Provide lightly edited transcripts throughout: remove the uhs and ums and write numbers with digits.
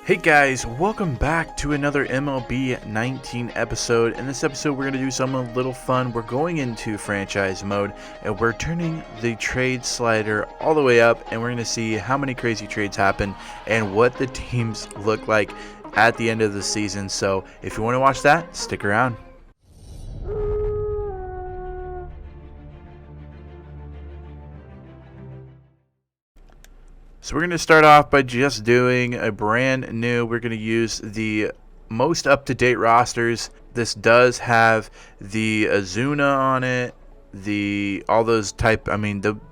Hey guys, welcome back to another MLB 19 episode. In this episode, we're going to do something a little fun. We're going into franchise mode, and we're turning the trade slider all the way up, and we're going to see how many crazy trades happen and what the teams look like at the end of the season. So if you want to watch that, stick around. So we're going to start off by just doing a brand new, we're going to use the most up-to-date rosters. This does have the Azuna on it,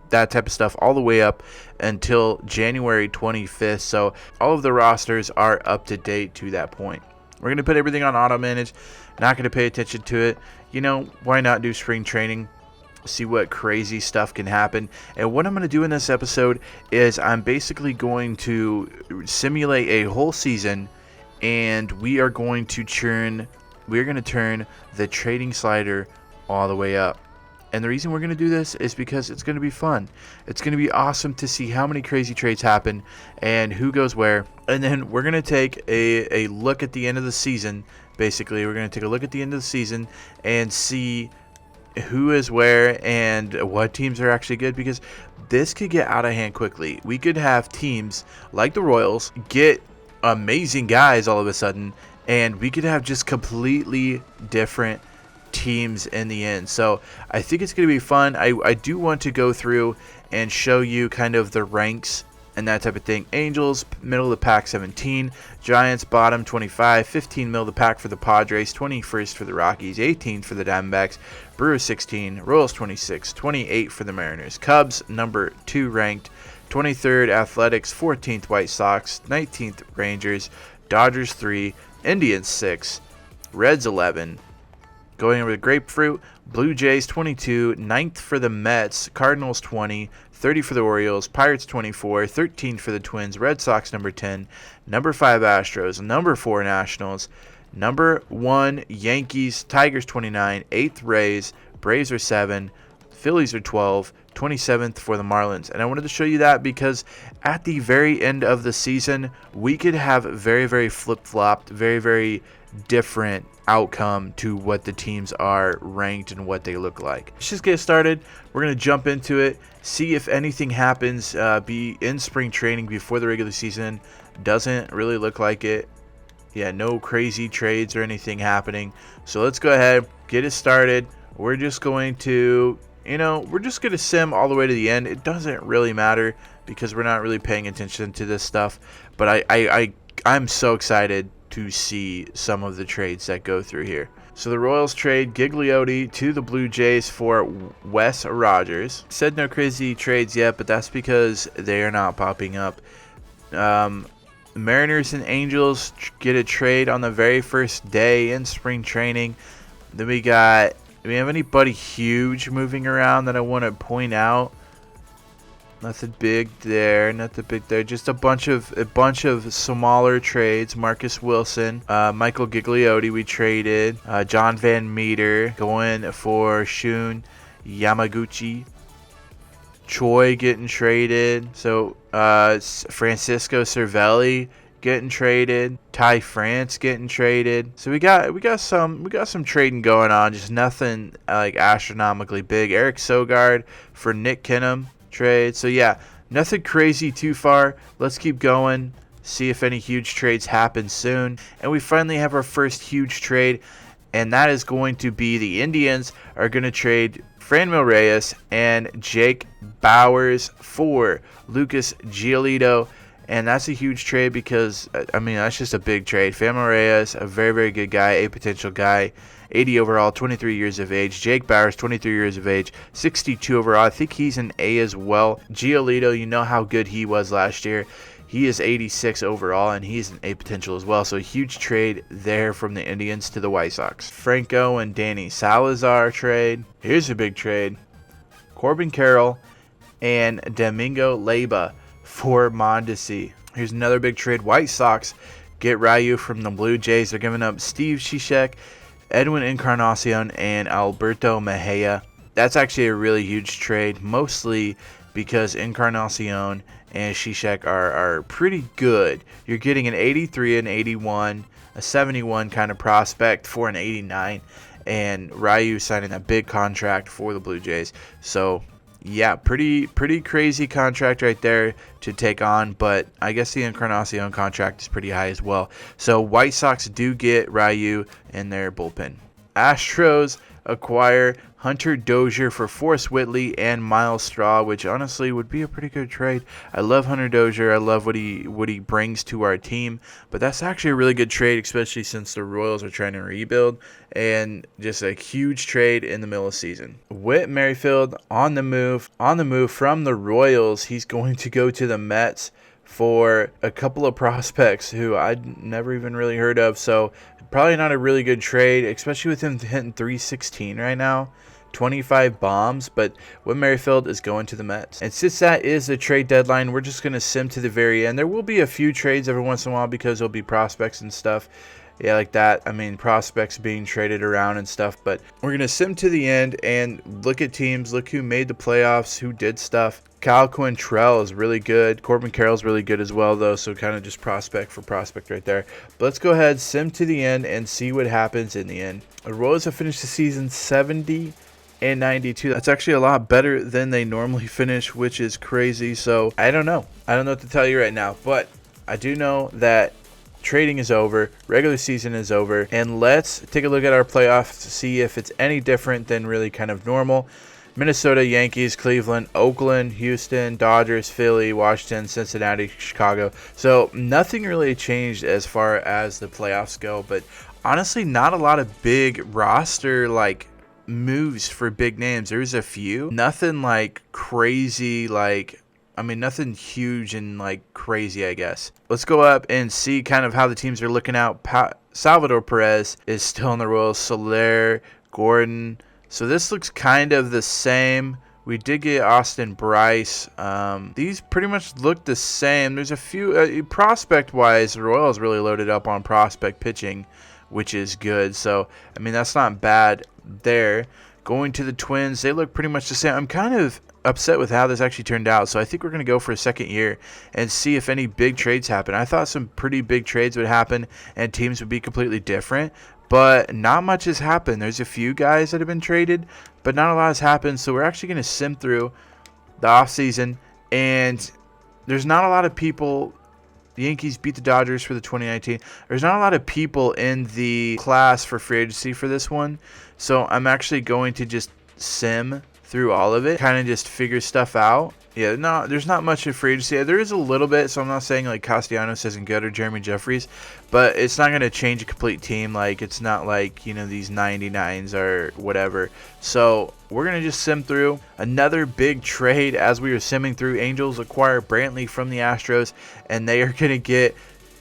that type of stuff all the way up until January 25th. So all of the rosters are up to date to that point. We're going to put everything on auto manage, not going to pay attention to it. You know, why not do spring training? See what crazy stuff can happen. And what I'm going to do in this episode is I'm basically going to simulate a whole season, and we are going to turn the trading slider all the way up. And the reason we're going to do this is because it's going to be fun. It's going to be awesome to see how many crazy trades happen and who goes where. And then we're going to take a look at the end of the season. Basically, we're going to take a look at the end of the season and see who is where and what teams are actually good, because this could get out of hand quickly. We could have teams like the Royals get amazing guys all of a sudden, and we could have just completely different teams in the end. So I think it's going to be fun. I do want to go through and show you kind of the ranks and that type of thing. Angels, middle of the pack, 17. Giants, bottom, 25. 15, middle of the pack for the Padres. 21st for the Rockies. 18th for the Diamondbacks. Brewers, 16. Royals, 26. 28 for the Mariners. Cubs, number 2 ranked. 23rd, Athletics. 14th, White Sox. 19th, Rangers. Dodgers, 3. Indians, 6. Reds, 11. Going over the Grapefruit, Blue Jays 22, 9th for the Mets, Cardinals 20, 30 for the Orioles, Pirates 24, 13 for the Twins, Red Sox number 10, number 5 Astros, number 4 Nationals, number 1 Yankees, Tigers 29, 8th Rays, Braves are 7, Phillies are 12, 27th for the Marlins. And I wanted to show you that because at the very end of the season, we could have very, very flip-flopped, very, very different outcome to what the teams are ranked and what they look like. Let's just get started. We're going to jump into it, see if anything happens, be in spring training before the regular season. Doesn't really look like it. Yeah, no crazy trades or anything happening. So let's go ahead, get it started. We're just going to, we're just going to sim all the way to the end. It doesn't really matter because we're not really paying attention to this stuff. But I'm so excited to see some of the trades that go through here. So the Royals trade Gigliotti to the Blue Jays for Wes Rogers. Said no crazy trades yet, but that's because they are not popping up. Mariners and Angels get a trade on the very first day in spring training. Then do we have anybody huge moving around that I want to point out? Nothing big there. Just a bunch of smaller trades. Marcus Wilson, Michael Gigliotti we traded. John Van Meter going for Shun Yamaguchi. Choi getting traded. So Francisco Cervelli getting traded. Ty France getting traded. So we got some trading going on. Just nothing like astronomically big. Eric Sogard for Nick Kinham trade. So yeah, nothing crazy too far. Let's keep going, see if any huge trades happen soon. And we finally have our first huge trade, and that is going to be the Indians are going to trade Franmil Reyes and Jake Bauers for Lucas Giolito. And that's a huge trade because, that's just a big trade. Franmil Reyes, a very, very good guy, a potential guy. 80 overall, 23 years of age. Jake Bauers, 23 years of age, 62 overall. I think he's an A as well. Giolito, you know how good he was last year. He is 86 overall, and he's an A potential as well. So a huge trade there from the Indians to the White Sox. Franco and Danny Salazar trade. Here's a big trade. Corbin Carroll and Domingo Leyba for Mondesi. Here's another big trade. White Sox get Ryu from the Blue Jays. They're giving up Steve Cishek, Edwin Encarnacion, and Alberto Mejia. That's actually a really huge trade, mostly because Encarnacion and Shishak are pretty good. You're getting an 83, an 81, a 71 kind of prospect for an 89, and Ryu signing a big contract for the Blue Jays. So yeah, pretty crazy contract right there to take on, but I guess the Encarnacion contract is pretty high as well. So White Sox do get Ryu in their bullpen. Astros acquire Hunter Dozier for Forrest Whitley and Miles Straw, which honestly would be a pretty good trade. I love Hunter Dozier. I love what he brings to our team, but that's actually a really good trade, especially since the Royals are trying to rebuild, and just a huge trade in the middle of the season. Whit Merrifield on the move from the Royals. He's going to go to the Mets for a couple of prospects who I'd never even really heard of, so probably not a really good trade, especially with him hitting 316 right now, 25 bombs, but Whit Merrifield is going to the Mets. And since that is the trade deadline, we're just going to sim to the very end. There will be a few trades every once in a while because there'll be prospects and stuff. Yeah, like that. I mean, prospects being traded around and stuff, but we're going to sim to the end and look at teams, look who made the playoffs, who did stuff. Kyle Quantrill is really good. Corbin Carroll's really good as well, though, so kind of just prospect for prospect right there. But let's go ahead, sim to the end, and see what happens in the end. The Royals have finished the season 70 and 92. That's actually a lot better than they normally finish, which is crazy. So I don't know. I don't know what to tell you right now, but I do know that trading is over, regular season is over, and let's take a look at our playoffs to see if it's any different than really kind of normal. Minnesota, Yankees, Cleveland, Oakland, Houston, Dodgers, Philly, Washington, Cincinnati, Chicago. So nothing really changed as far as the playoffs go, but honestly not a lot of big roster like moves for big names. There's a few. Nothing like crazy, nothing huge and like crazy, I guess. Let's go up and see kind of how the teams are looking out. Salvador Perez is still in the Royals. Soler, Gordon. So this looks kind of the same. We did get Austin Bryce. These pretty much look the same. There's a few prospect-wise. The Royals really loaded up on prospect pitching, which is good. So I mean that's not bad there. Going to the Twins, they look pretty much the same. I'm kind of upset with how this actually turned out, so I think we're going to go for a second year and see if any big trades happen. I thought some pretty big trades would happen and teams would be completely different, but not much has happened. There's a few guys that have been traded, but not a lot has happened, so we're actually going to sim through the offseason, and there's not a lot of people. The Yankees beat the Dodgers for the 2019. There's not a lot of people in the class for free agency for this one, so I'm actually going to just sim through all of it, kind of just figure stuff out. Yeah, no, there's not much of free agency. There is a little bit, so I'm not saying like Castellanos isn't good or Jeremy Jeffries, but it's not going to change a complete team. Like, it's not like, these 99s or whatever. So we're going to just sim through. Another big trade as we were simming through. Angels acquire Brantley from the Astros, and they are going to get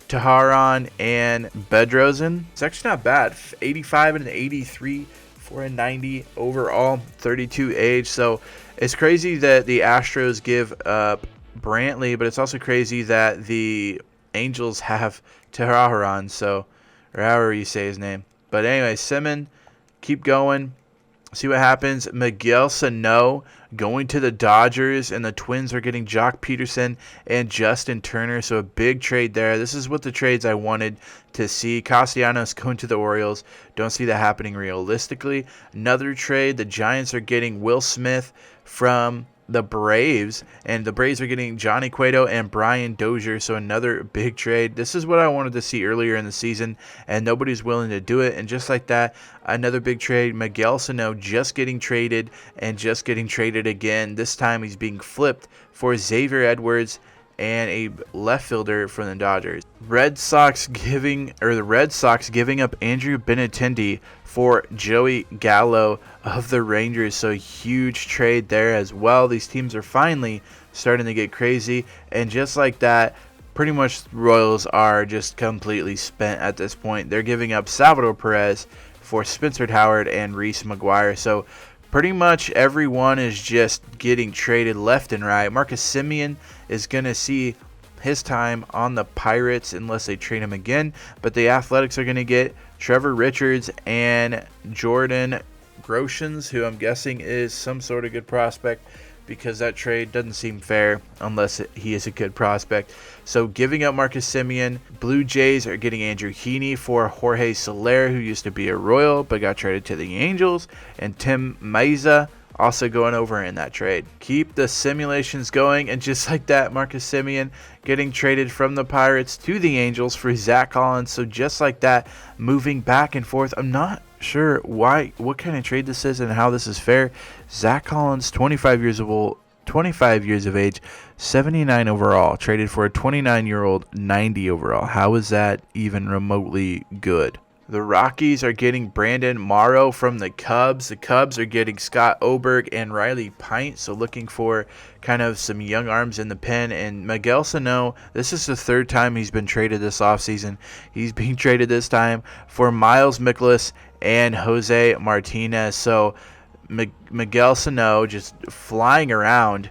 Teheran and Bedrosian. It's actually not bad. 85 and an 83 for a 90 overall, 32 age. So it's crazy that the Astros give up Brantley, but it's also crazy that the Angels have Teheran, so, or however you say his name. But anyway, Simon, keep going. See what happens. Miguel Sano going to the Dodgers, and the Twins are getting Jock Peterson and Justin Turner. So a big trade there. This is what the trades I wanted to see. Castellanos going to the Orioles. Don't see that happening realistically. Another trade. The Giants are getting Will Smith from the Braves, and the Braves are getting Johnny Cueto and Brian Dozier. So another big trade. This is what I wanted to see earlier in the season, and nobody's willing to do it. And just like that, another big trade. Miguel Sano just getting traded and just getting traded again. This time he's being flipped for Xavier Edwards and a left fielder from the Dodgers. The Red Sox giving up Andrew Benintendi for Joey Gallo of the Rangers. So huge trade there as well. These teams are finally starting to get crazy, and just like that, pretty much the Royals are just completely spent at this point. They're giving up Salvador Perez for Spencer Howard and Reese McGuire. So pretty much everyone is just getting traded left and right. Marcus Semien is going to see his time on the Pirates unless they trade him again. But the Athletics are going to get Trevor Richards and Jordan Groshans, who I'm guessing is some sort of good prospect, because that trade doesn't seem fair unless he is a good prospect. So giving up Marcus Semien, Blue Jays are getting Andrew Heaney for Jorge Soler, who used to be a Royal but got traded to the Angels, and Tim Maiza also going over in that trade. Keep the simulations going, and just like that, Marcus Semien getting traded from the Pirates to the Angels for Zach Collins. So just like that, moving back and forth. I'm not sure what kind of trade this is and how this is fair. Zach Collins, 25 years of age, 79 overall, traded for a 29-year-old, 90 overall. How is that even remotely good? The Rockies are getting Brandon Morrow from the Cubs. The Cubs are getting Scott Oberg and Riley Pint, so looking for kind of some young arms in the pen. And Miguel Sano, this is the third time he's been traded this offseason. He's being traded this time for Miles Mikolas and Jose Martinez. So Miguel Sano just flying around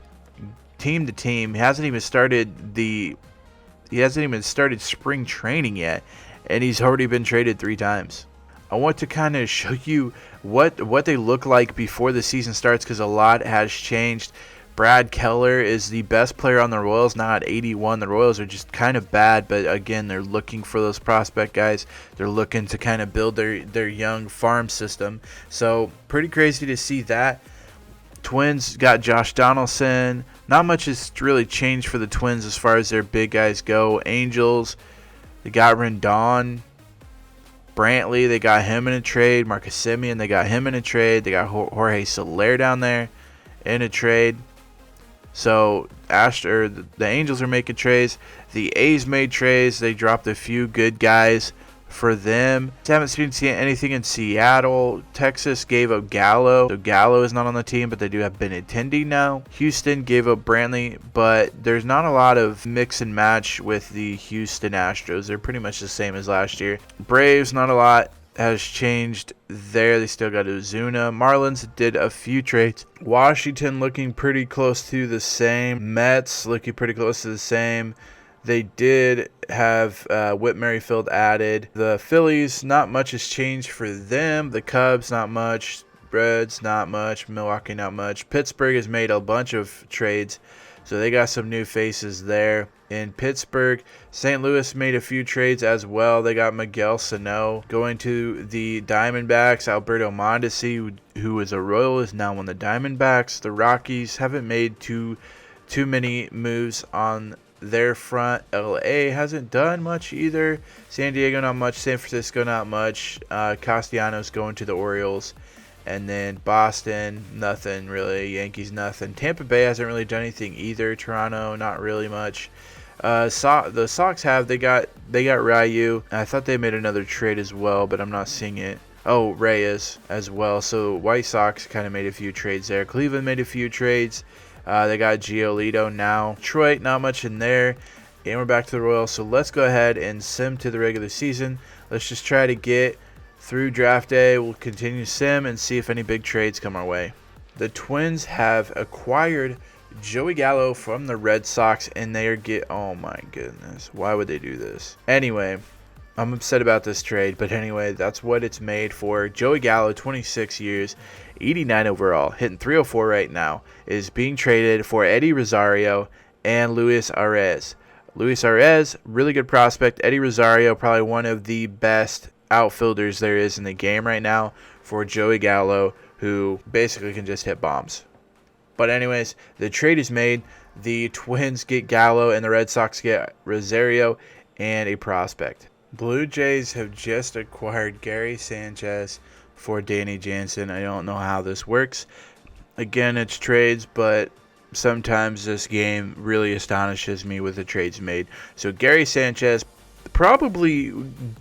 team to team. He hasn't even started spring training yet, and he's already been traded 3 times. I want to kind of show you what they look like before the season starts, because a lot has changed. Brad Keller is the best player on the Royals now at 81. The Royals are just kind of bad, but again, they're looking for those prospect guys. They're looking to kind of build their young farm system. So pretty crazy to see that. Twins got Josh Donaldson. Not much has really changed for the Twins as far as their big guys go. Angels, they got Rendon. Brantley, they got him in a trade. Marcus Semien, they got him in a trade. They got Jorge Soler down there in a trade. So the Angels are making trades. The A's made trades. They dropped a few good guys for them. Haven't seen anything in Seattle. Texas gave up Gallo. So Gallo is not on the team, but they do have Benintendi now. Houston gave up Brantley, but there's not a lot of mix and match with the Houston Astros. They're pretty much the same as last year. Braves, not a lot has changed there. They still got Ozuna. Marlins did a few trades. Washington looking pretty close to the same. Mets looking pretty close to the same. They did have Whit Merrifield added. The Phillies, not much has changed for them. The Cubs, not much. Reds, not much. Milwaukee, not much. Pittsburgh has made a bunch of trades, so they got some new faces there. In Pittsburgh, St. Louis made a few trades as well. They got Miguel Sano going to the Diamondbacks. Alberto Mondesi, who was a Royal, is now on the Diamondbacks. The Rockies haven't made too many moves on their front. LA hasn't done much either. San Diego, not much. San Francisco, not much. Castellanos going to the Orioles. And then Boston, nothing really. Yankees, nothing. Tampa Bay hasn't really done anything either. Toronto, not really much. The Sox they got Ryu. I thought they made another trade as well, but I'm not seeing it. Oh, Reyes as well. So White Sox kind of made a few trades there. Cleveland made a few trades. They got Giolito now. Detroit, not much in there. And we're back to the Royals. So let's go ahead and sim to the regular season. Let's just try to get through draft day. We'll continue to sim and see if any big trades come our way. The Twins have acquired Joey Gallo from the Red Sox, and they are oh my goodness, why would they do this? Anyway, I'm upset about this trade, but anyway, that's what it's made for. Joey Gallo, 26 years, 89 overall, hitting .304 right now, is being traded for Eddie Rosario and Luis Arraez. Luis Arraez, really good prospect. Eddie Rosario, probably one of the best outfielders there is in the game right now, for Joey Gallo, who basically can just hit bombs. But anyways, the trade is made. The Twins get Gallo and the Red Sox get Rosario and a prospect. Blue Jays have just acquired Gary Sanchez for Danny Jansen. I don't know how this works. Again, it's trades, but sometimes this game really astonishes me with the trades made. So Gary Sanchez, probably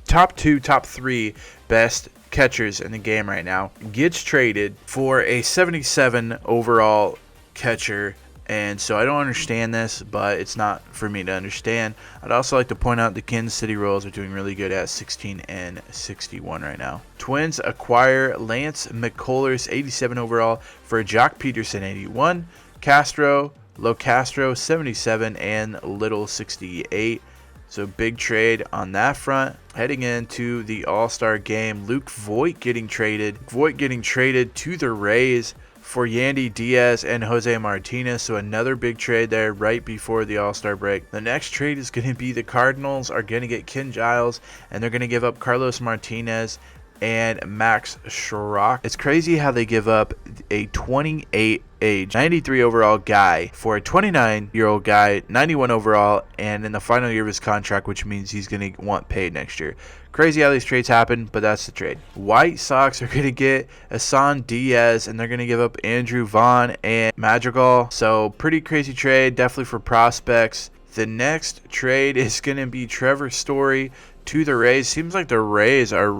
top 2, top 3 best catchers in the game right now, gets traded for a 77 overall catcher. And so I don't understand this, but it's not for me to understand. I'd also like to point out the Kansas City Royals are doing really good at 16-61 right now. Twins acquire Lance McCullers, 87 overall, for Jock Peterson, 81, Locastro, 77, and Little, 68. So big trade on that front. Heading into the All-Star game, Luke Voit getting traded. To the Rays for Yandy Diaz and Jose Martinez. So another big trade there right before the All-Star break. The next trade is going to be the Cardinals are going to get Ken Giles, and they're going to give up Carlos Martinez and Max Sherrock. It's crazy how they give up a 28 age, 93 overall guy for a 29-year-old guy, 91 overall, and in the final year of his contract, which means he's going to want paid next year. Crazy how these trades happen, but that's the trade. White Sox are going to get Isan Diaz, and they're going to give up Andrew Vaughn and Madrigal. So pretty crazy trade, definitely for prospects. The next trade is going to be Trevor Story to the Rays. Seems like the Rays are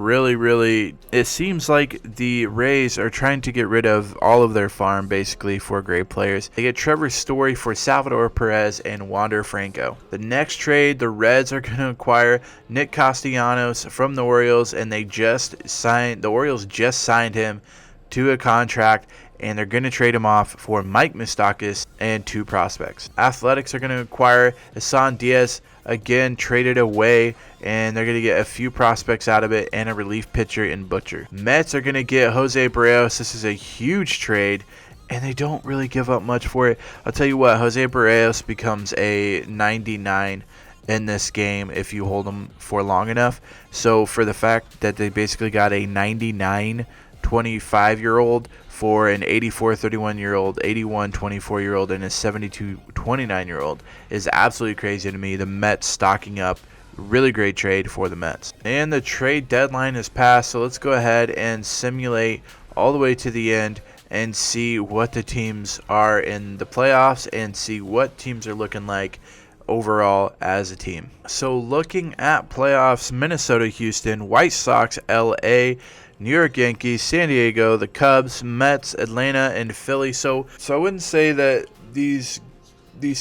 it seems like the Rays are trying to get rid of all of their farm basically for great players. They get Trevor Story for Salvador Perez and Wander Franco. The next trade, the Reds are going to acquire Nick Castellanos from the Orioles, and the Orioles just signed him to a contract, and they're going to trade him off for Mike Moustakas and 2 prospects. Athletics are going to acquire Isan Diaz, again traded away, and they're going to get a few prospects out of it and a relief pitcher in Butcher. Mets are going to get Jose Barrios. This is a huge trade, and they don't really give up much for it. I'll tell you what, Jose Barrios becomes a 99 in this game if you hold him for long enough. So for the fact that they basically got a 99 25-year-old for an 84 31-year-old, 81 24-year-old, and a 72 29-year-old is absolutely crazy to me. The Mets stocking up. Really great trade for the Mets. And the trade deadline is passed, so let's go ahead and simulate all the way to the end and see what the teams are in the playoffs and see what teams are looking like overall as a team. So looking at playoffs, Minnesota, Houston, White Sox, LA, New York Yankees, San Diego, the Cubs, Mets, Atlanta, and Philly. So I wouldn't say that these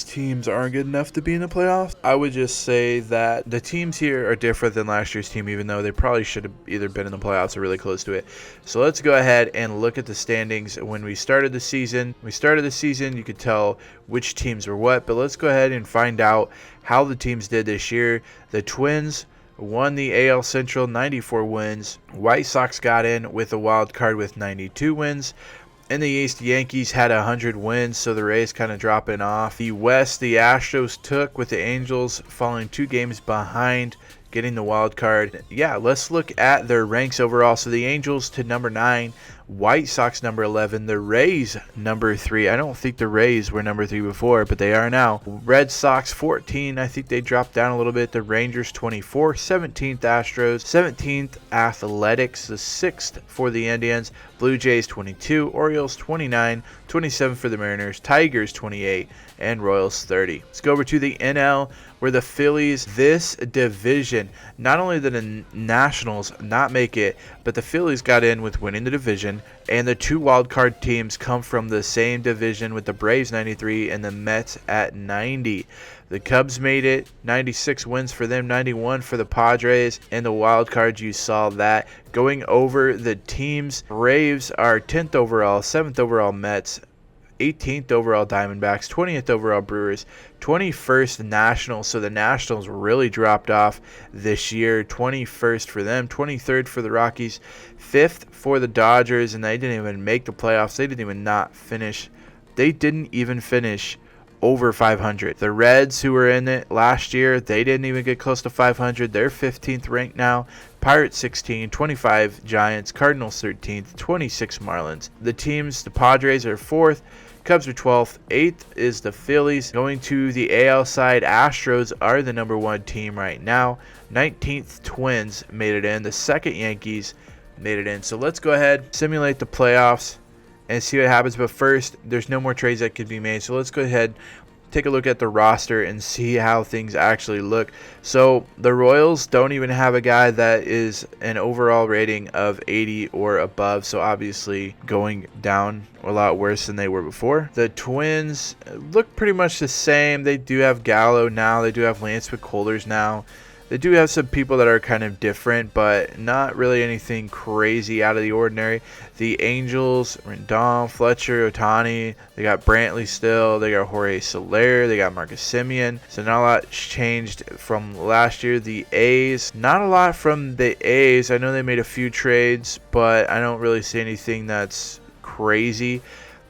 teams aren't good enough to be in the playoffs. I would just say that the teams here are different than last year's team, even though they probably should have either been in the playoffs or really close to it. So let's go ahead and look at the standings. When we started the season, you could tell which teams were what, but let's go ahead and find out how the teams did this year. The Twins won the AL Central, 94 wins. White Sox got in with a wild card with 92 wins. In the East, the Yankees had 100 wins, so the Rays kind of dropping off. The West, the Astros took with the Angels falling 2 games behind, getting the wild card. Yeah, let's look at their ranks overall. So the Angels to number 9, White Sox number 11, the Rays number 3. I don't think the Rays were number 3 before, but they are now. Red Sox 14, I think they dropped down a little bit. The Rangers 24, 17th Astros, 17th Athletics, the 6th for the Indians. Blue Jays 22, Orioles 29, 27 for the Mariners, Tigers 28, and Royals 30. Let's go over to the NL, where the Phillies, this division, not only did the Nationals not make it, but the Phillies got in with winning the division, and the 2 wildcard teams come from the same division with the Braves 93 and the Mets at 90. The Cubs made it, 96 wins for them, 91 for the Padres, and the wild card, you saw that. Going over the teams, Braves are 10th overall, 7th overall Mets, 18th overall Diamondbacks, 20th overall Brewers, 21st Nationals. So the Nationals really dropped off this year. 21st for them, 23rd for the Rockies, 5th for the Dodgers, and they didn't even make the playoffs. They didn't even finish over 500. The Reds, who were in it last year, they didn't even get close to 500. They're 15th ranked now. Pirates 16, 25 Giants, Cardinals 13th, 26 Marlins. The teams, the Padres are 4th, Cubs are 12th, 8th is the Phillies. Going to the AL side, Astros are the number 1 team right now. 19th Twins made it in. The 2nd Yankees made it in. So let's go ahead, simulate the playoffs, and see what happens. But first, there's no more trades that could be made. So let's go ahead, take a look at the roster and see how things actually look. So the Royals don't even have a guy that is an overall rating of 80 or above. So obviously going down a lot worse than they were before. The Twins look pretty much the same. They do have Gallo now. They do have Lance McCullers now. They do have some people that are kind of different, but not really anything crazy out of the ordinary. The Angels, Rendon, Fletcher, Ohtani, they got Brantley still, they got Jorge Soler, they got Marcus Semien. So not a lot changed from last year. The A's, not a lot from the A's. I know they made a few trades, but I don't really see anything that's crazy.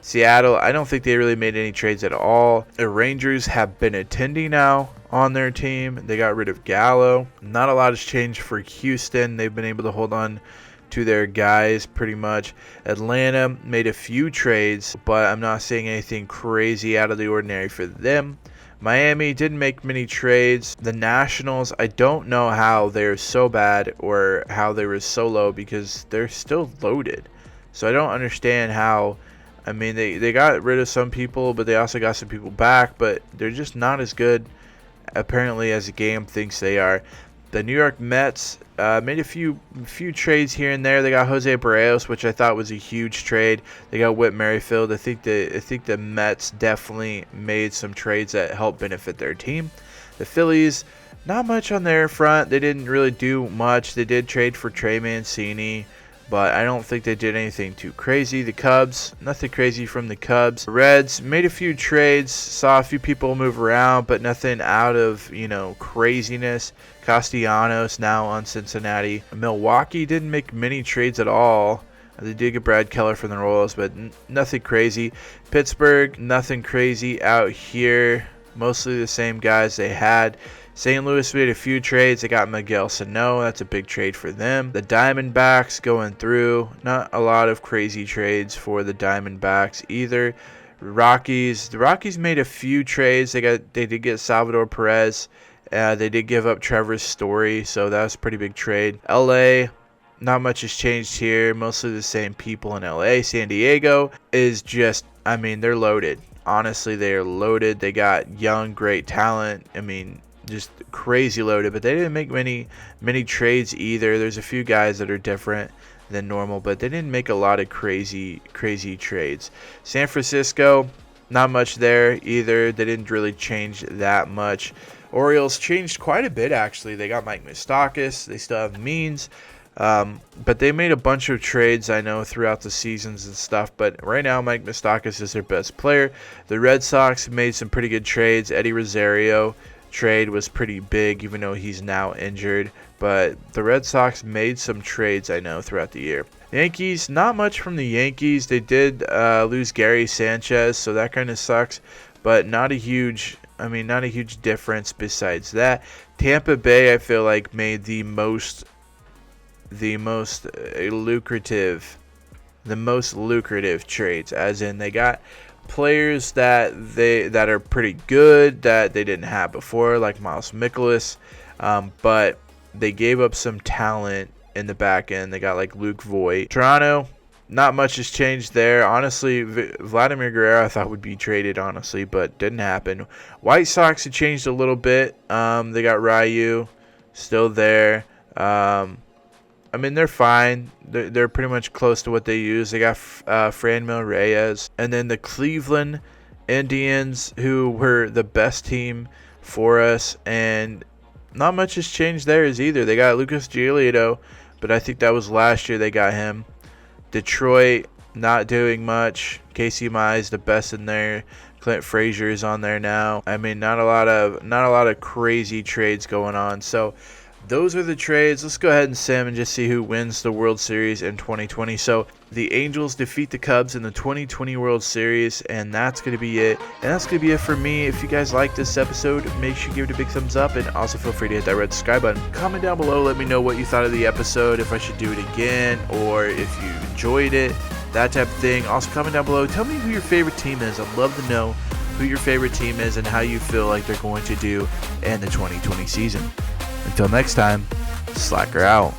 Seattle, I don't think they really made any trades at all. The Rangers have Benintendi now on their team. They got rid of Gallo. Not a lot has changed for Houston. They've been able to hold on to their guys pretty much. Atlanta made a few trades, but I'm not seeing anything crazy out of the ordinary for them. Miami didn't make many trades. The Nationals, I don't know how they're so bad or how they were so low because they're still loaded. So I don't understand how. I mean, they got rid of some people, but they also got some people back, but they're just not as good, apparently, as the game thinks they are. The New York Mets made a few trades here and there. They got Jose Barrios, which I thought was a huge trade. They got Whit Merrifield. I think the Mets definitely made some trades that helped benefit their team. The Phillies, not much on their front. They didn't really do much. They did trade for Trey Mancini, but I don't think they did anything too crazy. The Cubs, nothing crazy from the Cubs. The Reds made a few trades, saw a few people move around, but nothing out of, craziness. Castellanos now on Cincinnati. Milwaukee didn't make many trades at all. They did get Brad Keller from the Royals, but nothing crazy. Pittsburgh, nothing crazy out here. Mostly the same guys they had. St. Louis made a few trades. They got Miguel Sano. That's a big trade for them. The Diamondbacks going through. Not a lot of crazy trades for the Diamondbacks either. The Rockies made a few trades. They did get Salvador Perez. They did give up Trevor Story, so that was a pretty big trade. LA, not much has changed here. Mostly the same people in LA. San Diego is just, they're loaded. Honestly, they are loaded. They got young, great talent. Just crazy loaded, but they didn't make many trades either. There's a few guys that are different than normal, but they didn't make a lot of crazy trades. San Francisco, not much there either. They didn't really change that much. Orioles changed quite a bit, actually. They got Mike Moustakas. They still have Means. But they made a bunch of trades, I know, throughout the seasons and stuff. But right now, Mike Moustakas is their best player. The Red Sox made some pretty good trades. Eddie Rosario trade was pretty big, even though he's now injured. But the Red Sox made some trades, I know, throughout the year. Yankees, not much from the Yankees. They did lose Gary Sanchez, so that kind of sucks. But not a huge difference besides that. Tampa Bay, I feel like, made the most lucrative trades, as in they got players that are pretty good that they didn't have before, like Miles Mikolas, but they gave up some talent in the back end. They got like Luke Voigt. Toronto, not much has changed there. Honestly, Vladimir Guerrero I thought would be traded, honestly, but didn't happen. White Sox have changed a little bit. They got Ryu still there. They're fine. They're pretty much close to what they use. They got Franmil Reyes. And then the Cleveland Indians, who were the best team for us. And not much has changed there either. They got Lucas Giolito, but I think that was last year they got him. Detroit, not doing much. Casey Mize, the best in there. Clint Frazier is on there now. Not a lot of crazy trades going on. So those are the trades. Let's go ahead and sim and just see who wins the World Series in 2020. So the Angels defeat the Cubs in the 2020 World Series, and that's going to be it. And that's going to be it for me. If you guys like this episode, make sure you give it a big thumbs up, and also feel free to hit that red subscribe button. Comment down below. Let me know what you thought of the episode, if I should do it again, or if you enjoyed it, that type of thing. Also comment down below. Tell me who your favorite team is. I'd love to know who your favorite team is and how you feel like they're going to do in the 2020 season. Until next time, Slacker out.